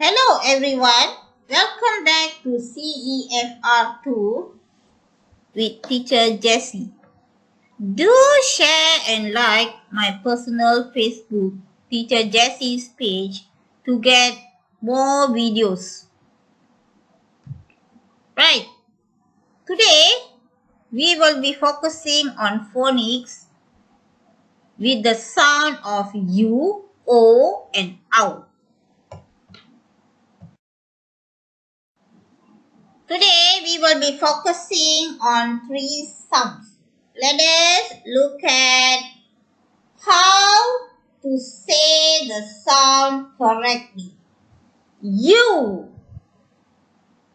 Hello everyone, welcome back to CEFR2 with teacher Jessie. Do share and like my personal Facebook teacher Jessie's page to get more videos. Right, today we will be focusing on phonics with the sound of U, O and OW. Today we will be focusing on three sounds. Let us look at how to say the sound correctly. U,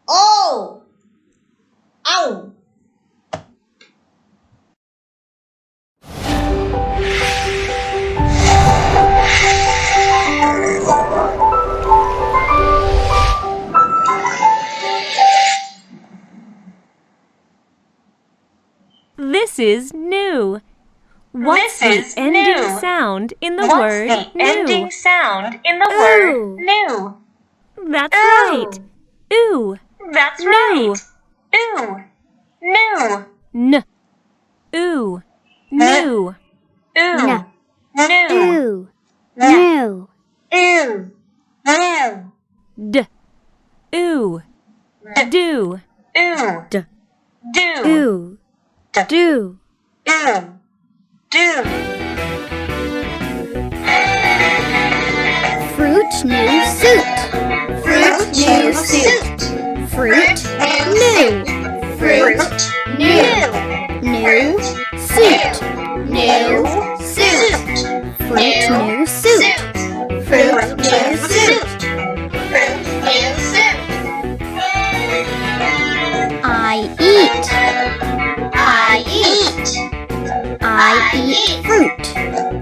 O, OW. This is new. What's the ending sound in the word new? What's the ending sound in the word new? That's right. Ooh. That's New. right. Ooh. New. N. Ooh. New. Ooh. New. Ooh, new, Ooh. New. D. Ooh. Do. Ooh. D. Do. ooh, do, Ooh. Do. fruit new suit, fruit new suit, fruit new, fruit new suit, new suit, fruit new suit, fruit new suit. I eat, I eat, I eat fruit,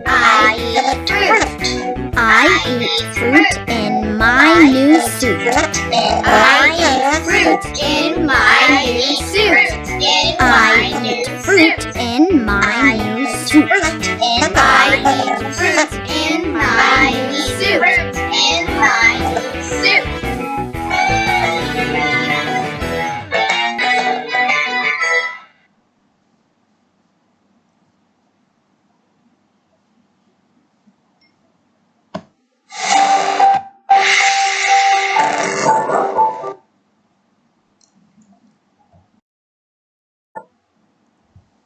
I eat fruit, I eat fruit in my new suit, I eat fruit in my new suit, I eat fruit in my new suit, I eat fruit in my new suit, in my new suit.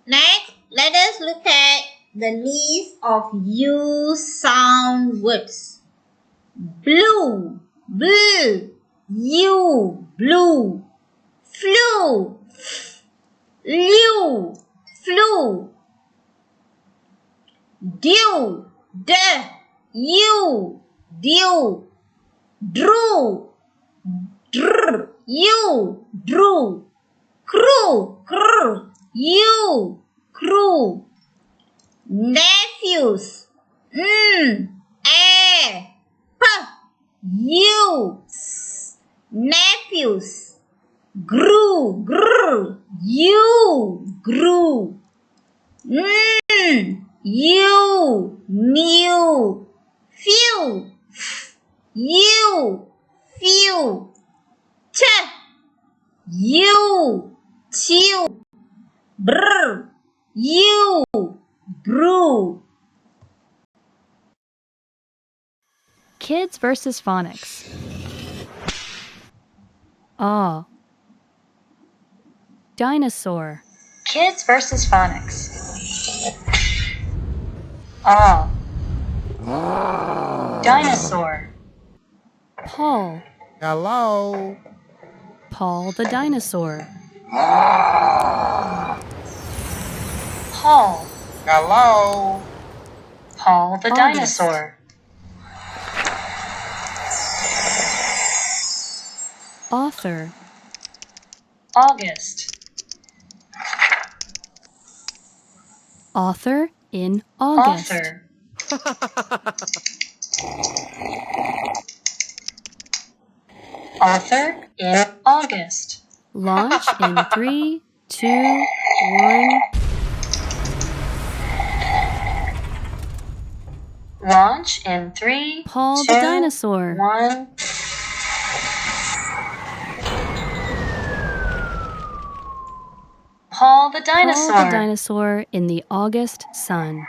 Next, let us look at the list of U sound words. Blue, blue, U, blue. Flu, liu, flu. Dew, de, you, dew. Drew, dr, you, drew. Crew, cr, you, crew. Nephews, p, you, nephews. Grew, gr, you, grew. You, new. Few, you, few. Ch, you, chew. Brr, you, brew. Kids versus phonics. Aw. Dinosaur. Kids versus phonics. Aw. Dinosaur. Paul. Hello. Paul the dinosaur. Paul. Hello. Paul the August. dinosaur. Author. August. Author in August. Author. Author in August. Launch in 3, 2, 1. Launch in 3, Paul 2, the dinosaur. 1. Paul the Paul dinosaur. the dinosaur in the August sun.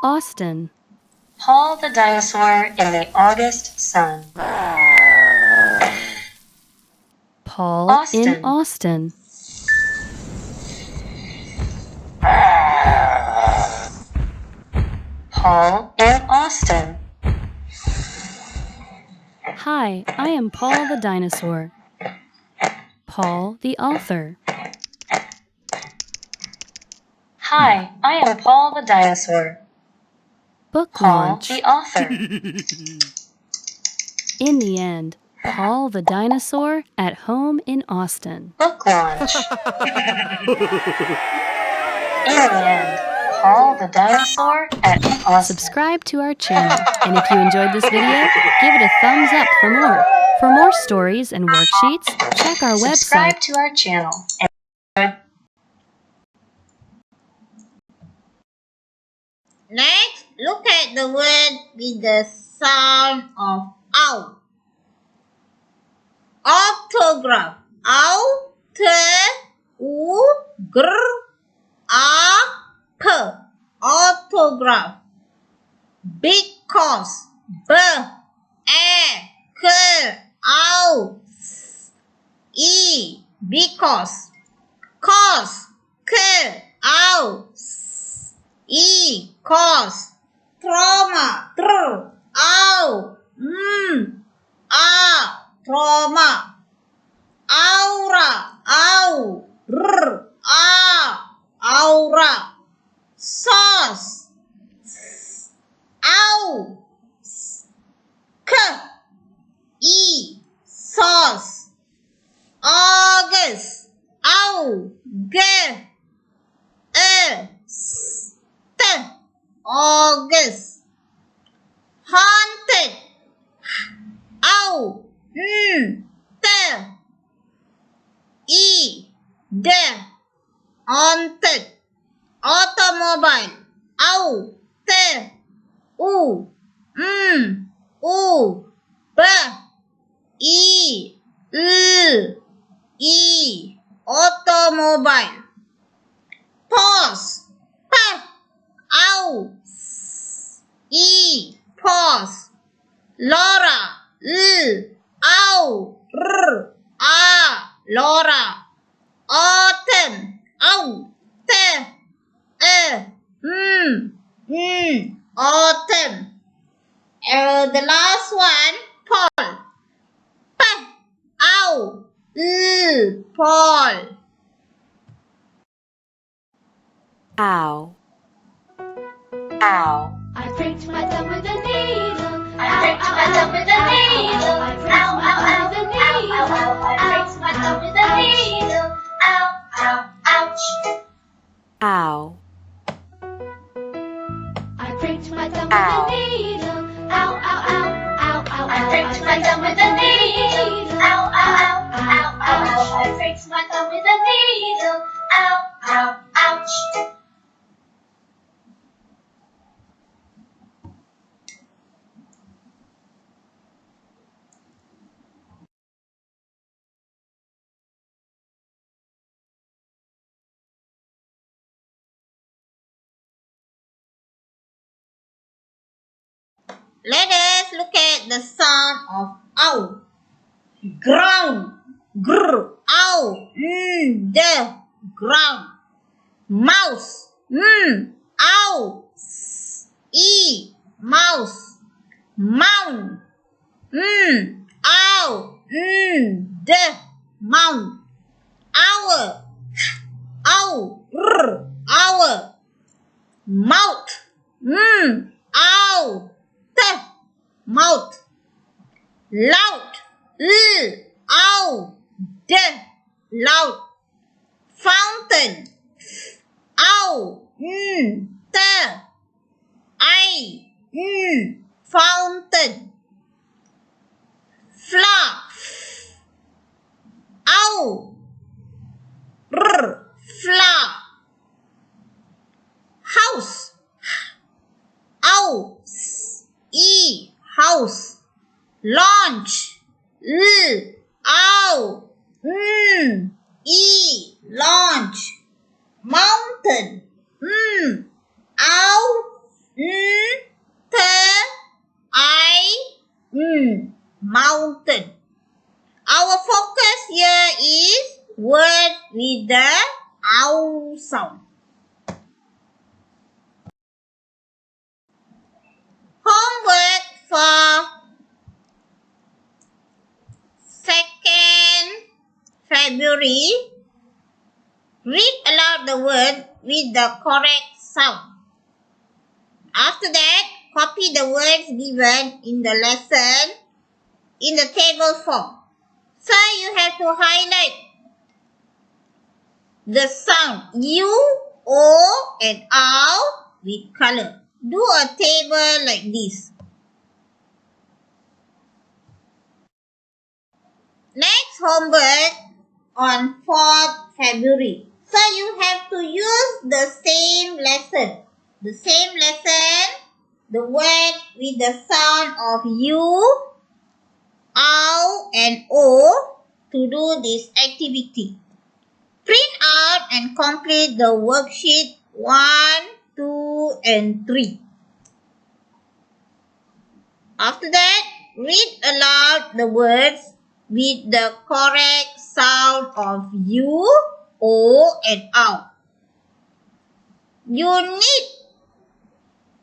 Austin. Paul the dinosaur in the August sun. Paul Austin. in Austin. Paul in Austin. Hi, I am Paul the dinosaur. Paul the author. Hi, I am Paul the dinosaur. Book Paul launch. the author. In the end, Paul the dinosaur at home in Austin. Book launch. In the end, Paul the dinosaur at Austin. Subscribe to our channel, and if you enjoyed this video, give it a thumbs up for more. For more stories and worksheets, check our website. Subscribe to our channel. Next, look at the word with the sound of ow. Autograph. Autograph. Because. Because. Cause. Cause. Trauma. Trauma. Aura. Aura. Sauce. Sauce. August. August. Haunted. Haunted. Automobile. Automobile. Pause. Pause. Laura. Laura. Autumn. Autumn. The last one, Paul. Paul. Ow. Ow. I pricked my thumb with a needle. I pricked my thumb with a needle. I pricked my thumb with a needle. I pricked my thumb with a needle. Ow, ow, ouch. Ow. I pricked my thumb with a needle. Ow, ow, ow, ow, ow. I pricked my thumb with a needle. Ow, ow, ow, ow, ow. I pricked my thumb with a needle. Ow, ow, ouch. Let us look at the sound of ow. Ground. Ow. The ground. Mouse. Ow. Mouse. Mound. Ow. The mound. Hour. Hour. Mouth. Ow. Mouth. Loud. Loud. Fountain. Fountain. Flower. Flower. House. House. Launch. E, launch. Mountain. Ow, t, I, mountain. Our focus here is word with the ow sound. Homework for 2nd February. Read aloud the word with the correct sound. After that, copy the words given in the lesson in the table form. So you have to highlight the sound U, O and ow with color. Do a table like this. Next homework on 4th February. So you have to use the same lesson. The same lesson, the word with the sound of U, ow and O to do this activity. Print out and complete the worksheet 1, 2 and 3. After that, read aloud the words with the correct sound of U, O and ow. You need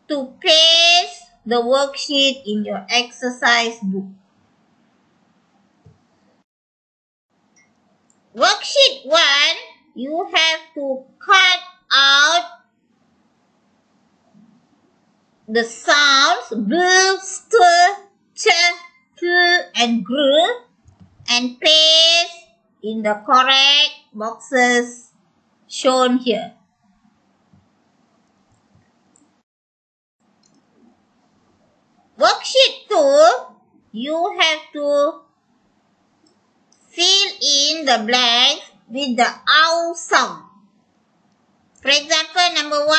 to paste the worksheet in your exercise book. Worksheet 1, you have to cut out the sounds b, st, ch, t and gr and paste in the correct boxes shown here. Worksheet 2, you have to fill in the blanks with the ow sound. For example, number 1,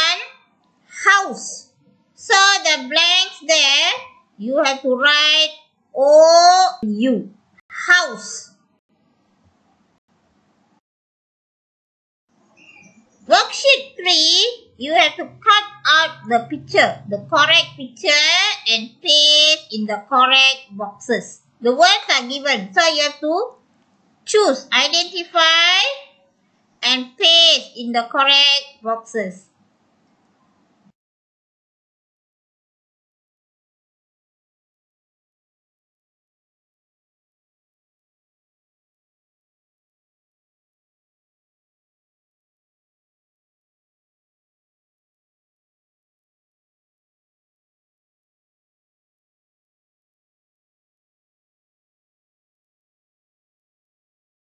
house. So the blanks there, you have to write OU, house. Worksheet 3, you have to cut out the picture, the correct picture and paste in the correct boxes. The words are given, so you have to choose, identify and paste in the correct boxes.